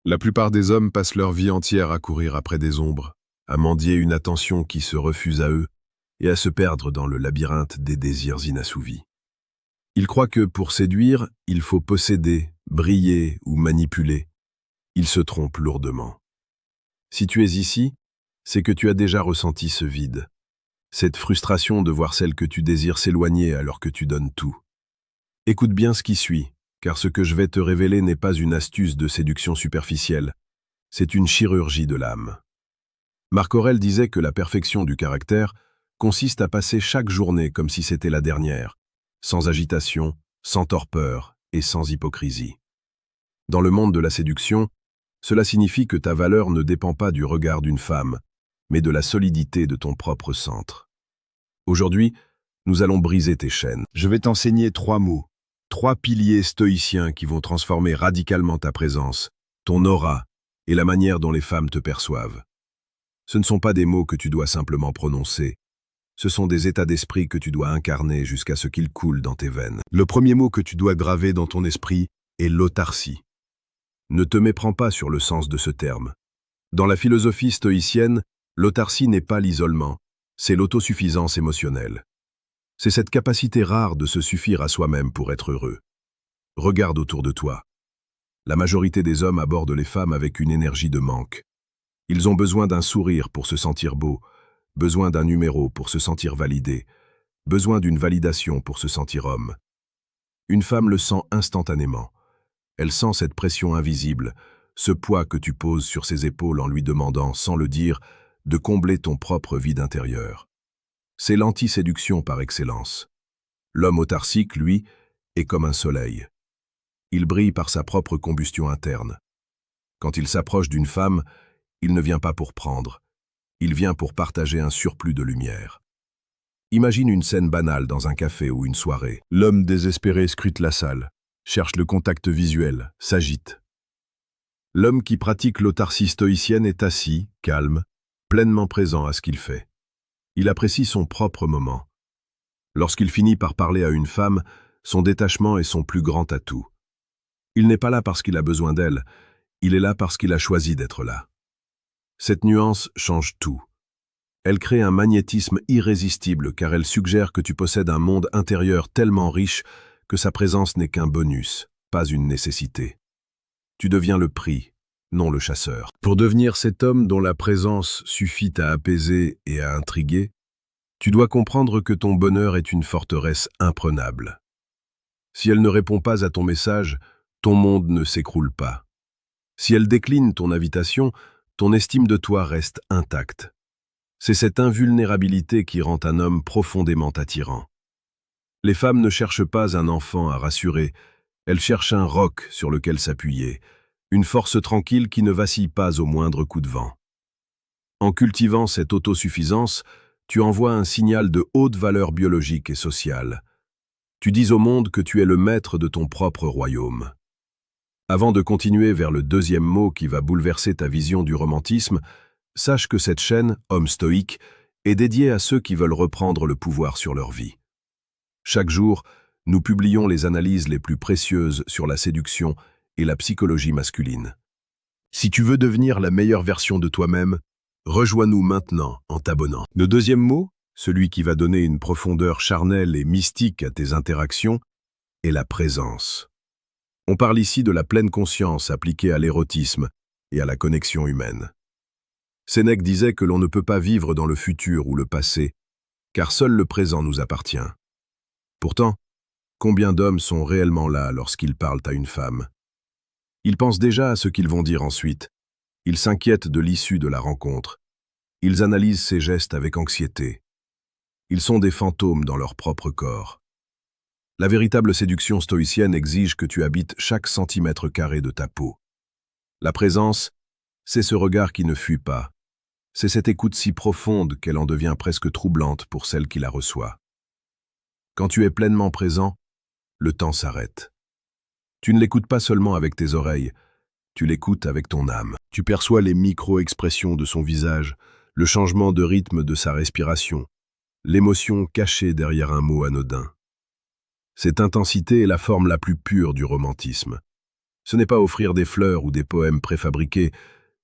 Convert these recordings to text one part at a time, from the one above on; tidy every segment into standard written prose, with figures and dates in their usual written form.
La plupart des hommes passent leur vie entière à courir après des ombres, à mendier une attention qui se refuse à eux et à se perdre dans le labyrinthe des désirs inassouvis. Ils croient que, pour séduire, il faut posséder, briller ou manipuler. Ils se trompent lourdement. Si tu es ici, c'est que tu as déjà ressenti ce vide, cette frustration de voir celle que tu désires s'éloigner alors que tu donnes tout. Écoute bien ce qui suit, car ce que je vais te révéler n'est pas une astuce de séduction superficielle, c'est une chirurgie de l'âme. Marc Aurèle disait que la perfection du caractère consiste à passer chaque journée comme si c'était la dernière, sans agitation, sans torpeur et sans hypocrisie. Dans le monde de la séduction, cela signifie que ta valeur ne dépend pas du regard d'une femme, mais de la solidité de ton propre centre. Aujourd'hui, nous allons briser tes chaînes. Je vais t'enseigner 3 mots, 3 piliers stoïciens qui vont transformer radicalement ta présence, ton aura et la manière dont les femmes te perçoivent. Ce ne sont pas des mots que tu dois simplement prononcer, ce sont des états d'esprit que tu dois incarner jusqu'à ce qu'ils coulent dans tes veines. Le premier mot que tu dois graver dans ton esprit est l'autarcie. Ne te méprends pas sur le sens de ce terme. Dans la philosophie stoïcienne, l'autarcie n'est pas l'isolement, c'est l'autosuffisance émotionnelle. C'est cette capacité rare de se suffire à soi-même pour être heureux. Regarde autour de toi. La majorité des hommes abordent les femmes avec une énergie de manque. Ils ont besoin d'un sourire pour se sentir beau, besoin d'un numéro pour se sentir validé, besoin d'une validation pour se sentir homme. Une femme le sent instantanément. Elle sent cette pression invisible, ce poids que tu poses sur ses épaules en lui demandant, sans le dire, de combler ton propre vide intérieur. C'est l'anti-séduction par excellence. L'homme autarcique, lui, est comme un soleil. Il brille par sa propre combustion interne. Quand il s'approche d'une femme, il ne vient pas pour prendre. Il vient pour partager un surplus de lumière. Imagine une scène banale dans un café ou une soirée. L'homme désespéré scrute la salle, cherche le contact visuel, s'agite. L'homme qui pratique l'autarcie stoïcienne est assis, calme, pleinement présent à ce qu'il fait. Il apprécie son propre moment. Lorsqu'il finit par parler à une femme, son détachement est son plus grand atout. Il n'est pas là parce qu'il a besoin d'elle, il est là parce qu'il a choisi d'être là. Cette nuance change tout. Elle crée un magnétisme irrésistible car elle suggère que tu possèdes un monde intérieur tellement riche que sa présence n'est qu'un bonus, pas une nécessité. Tu deviens le prix, non le chasseur. Pour devenir cet homme dont la présence suffit à apaiser et à intriguer, tu dois comprendre que ton bonheur est une forteresse imprenable. Si elle ne répond pas à ton message, ton monde ne s'écroule pas. Si elle décline ton invitation, ton estime de toi reste intacte. C'est cette invulnérabilité qui rend un homme profondément attirant. Les femmes ne cherchent pas un enfant à rassurer, elles cherchent un roc sur lequel s'appuyer, une force tranquille qui ne vacille pas au moindre coup de vent. En cultivant cette autosuffisance, tu envoies un signal de haute valeur biologique et sociale. Tu dis au monde que tu es le maître de ton propre royaume. Avant de continuer vers le deuxième mot qui va bouleverser ta vision du romantisme, sache que cette chaîne, Homme stoïque, est dédiée à ceux qui veulent reprendre le pouvoir sur leur vie. Chaque jour, nous publions les analyses les plus précieuses sur la séduction et la psychologie masculine. Si tu veux devenir la meilleure version de toi-même, rejoins-nous maintenant en t'abonnant. Le deuxième mot, celui qui va donner une profondeur charnelle et mystique à tes interactions, est la présence. On parle ici de la pleine conscience appliquée à l'érotisme et à la connexion humaine. Sénèque disait que l'on ne peut pas vivre dans le futur ou le passé, car seul le présent nous appartient. Pourtant, combien d'hommes sont réellement là lorsqu'ils parlent à une femme? Ils pensent déjà à ce qu'ils vont dire ensuite. Ils s'inquiètent de l'issue de la rencontre. Ils analysent ses gestes avec anxiété. Ils sont des fantômes dans leur propre corps. La véritable séduction stoïcienne exige que tu habites chaque centimètre carré de ta peau. La présence, c'est ce regard qui ne fuit pas. C'est cette écoute si profonde qu'elle en devient presque troublante pour celle qui la reçoit. Quand tu es pleinement présent, le temps s'arrête. Tu ne l'écoutes pas seulement avec tes oreilles, tu l'écoutes avec ton âme. Tu perçois les micro-expressions de son visage, le changement de rythme de sa respiration, l'émotion cachée derrière un mot anodin. Cette intensité est la forme la plus pure du romantisme. Ce n'est pas offrir des fleurs ou des poèmes préfabriqués,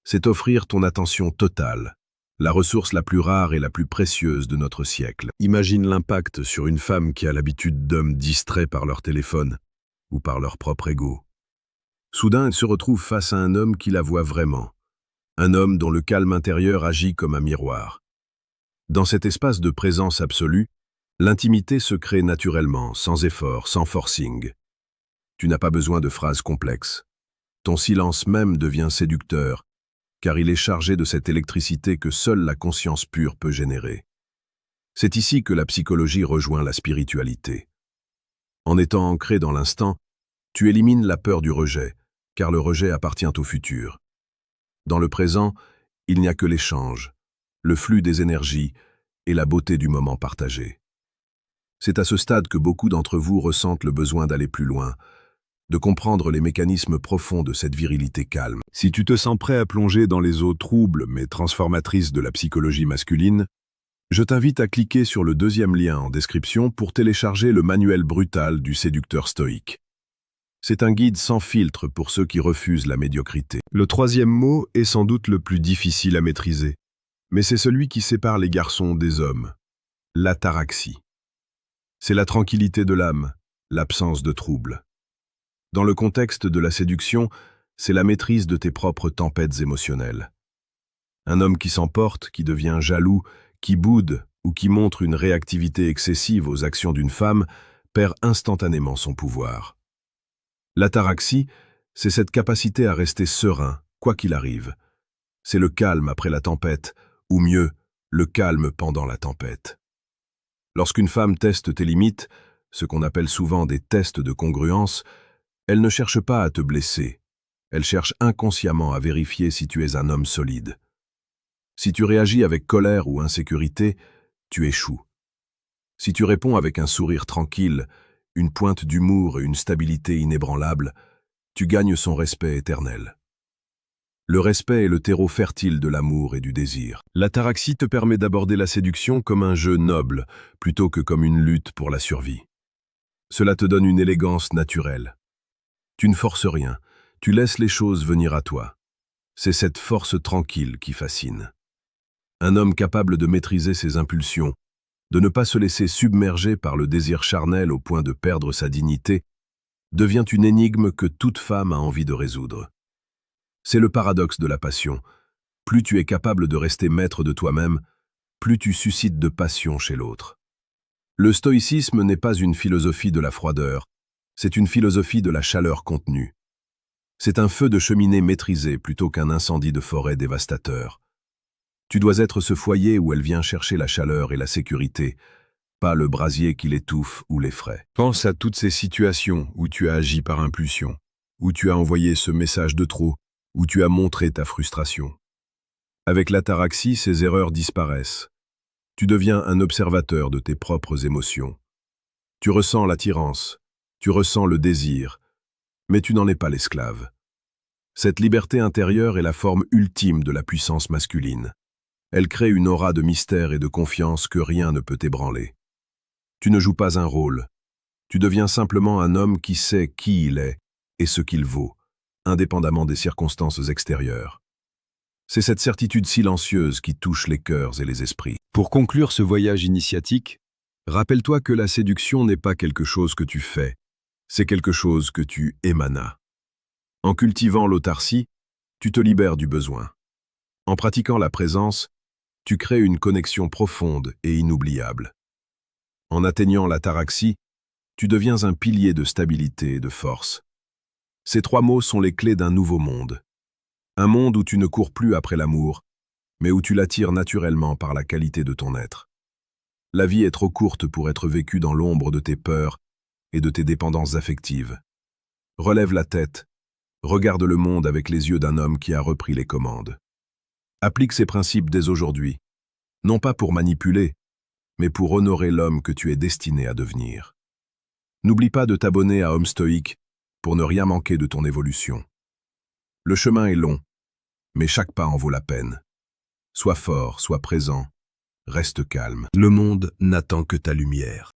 c'est offrir ton attention totale, la ressource la plus rare et la plus précieuse de notre siècle. Imagine l'impact sur une femme qui a l'habitude d'hommes distraits par leur téléphone ou par leur propre ego. Soudain, elle se retrouve face à un homme qui la voit vraiment, un homme dont le calme intérieur agit comme un miroir. Dans cet espace de présence absolue, l'intimité se crée naturellement, sans effort, sans forcing. Tu n'as pas besoin de phrases complexes. Ton silence même devient séducteur, car il est chargé de cette électricité que seule la conscience pure peut générer. C'est ici que la psychologie rejoint la spiritualité. En étant ancré dans l'instant, tu élimines la peur du rejet, car le rejet appartient au futur. Dans le présent, il n'y a que l'échange, le flux des énergies et la beauté du moment partagé. C'est à ce stade que beaucoup d'entre vous ressentent le besoin d'aller plus loin, de comprendre les mécanismes profonds de cette virilité calme. Si tu te sens prêt à plonger dans les eaux troubles mais transformatrices de la psychologie masculine, je t'invite à cliquer sur le deuxième lien en description pour télécharger le manuel brutal du séducteur stoïque. C'est un guide sans filtre pour ceux qui refusent la médiocrité. Le troisième mot est sans doute le plus difficile à maîtriser, mais c'est celui qui sépare les garçons des hommes. L'ataraxie. C'est la tranquillité de l'âme, l'absence de trouble. Dans le contexte de la séduction, c'est la maîtrise de tes propres tempêtes émotionnelles. Un homme qui s'emporte, qui devient jaloux, qui boude ou qui montre une réactivité excessive aux actions d'une femme perd instantanément son pouvoir. L'ataraxie, c'est cette capacité à rester serein, quoi qu'il arrive. C'est le calme après la tempête, ou mieux, le calme pendant la tempête. Lorsqu'une femme teste tes limites, ce qu'on appelle souvent des tests de congruence, elle ne cherche pas à te blesser, elle cherche inconsciemment à vérifier si tu es un homme solide. Si tu réagis avec colère ou insécurité, tu échoues. Si tu réponds avec un sourire tranquille, une pointe d'humour et une stabilité inébranlable, tu gagnes son respect éternel. Le respect est le terreau fertile de l'amour et du désir. L'ataraxie te permet d'aborder la séduction comme un jeu noble, plutôt que comme une lutte pour la survie. Cela te donne une élégance naturelle. Tu ne forces rien, tu laisses les choses venir à toi. C'est cette force tranquille qui fascine. Un homme capable de maîtriser ses impulsions, de ne pas se laisser submerger par le désir charnel au point de perdre sa dignité, devient une énigme que toute femme a envie de résoudre. C'est le paradoxe de la passion. Plus tu es capable de rester maître de toi-même, plus tu suscites de passion chez l'autre. Le stoïcisme n'est pas une philosophie de la froideur, c'est une philosophie de la chaleur contenue. C'est un feu de cheminée maîtrisé plutôt qu'un incendie de forêt dévastateur. Tu dois être ce foyer où elle vient chercher la chaleur et la sécurité, pas le brasier qui l'étouffe ou l'effraie. Pense à toutes ces situations où tu as agi par impulsion, où tu as envoyé ce message de trop, où tu as montré ta frustration. Avec l'ataraxie, ces erreurs disparaissent. Tu deviens un observateur de tes propres émotions. Tu ressens l'attirance, tu ressens le désir, mais tu n'en es pas l'esclave. Cette liberté intérieure est la forme ultime de la puissance masculine. Elle crée une aura de mystère et de confiance que rien ne peut ébranler. Tu ne joues pas un rôle. Tu deviens simplement un homme qui sait qui il est et ce qu'il vaut, indépendamment des circonstances extérieures. C'est cette certitude silencieuse qui touche les cœurs et les esprits. Pour conclure ce voyage initiatique, rappelle-toi que la séduction n'est pas quelque chose que tu fais, c'est quelque chose que tu émanas. En cultivant l'autarcie, tu te libères du besoin. En pratiquant la présence, tu crées une connexion profonde et inoubliable. En atteignant l'ataraxie, tu deviens un pilier de stabilité et de force. Ces trois mots sont les clés d'un nouveau monde. Un monde où tu ne cours plus après l'amour, mais où tu l'attires naturellement par la qualité de ton être. La vie est trop courte pour être vécue dans l'ombre de tes peurs et de tes dépendances affectives. Relève la tête, regarde le monde avec les yeux d'un homme qui a repris les commandes. Applique ces principes dès aujourd'hui, non pas pour manipuler, mais pour honorer l'homme que tu es destiné à devenir. N'oublie pas de t'abonner à Homme Stoïque pour ne rien manquer de ton évolution. Le chemin est long, mais chaque pas en vaut la peine. Sois fort, sois présent, reste calme. Le monde n'attend que ta lumière.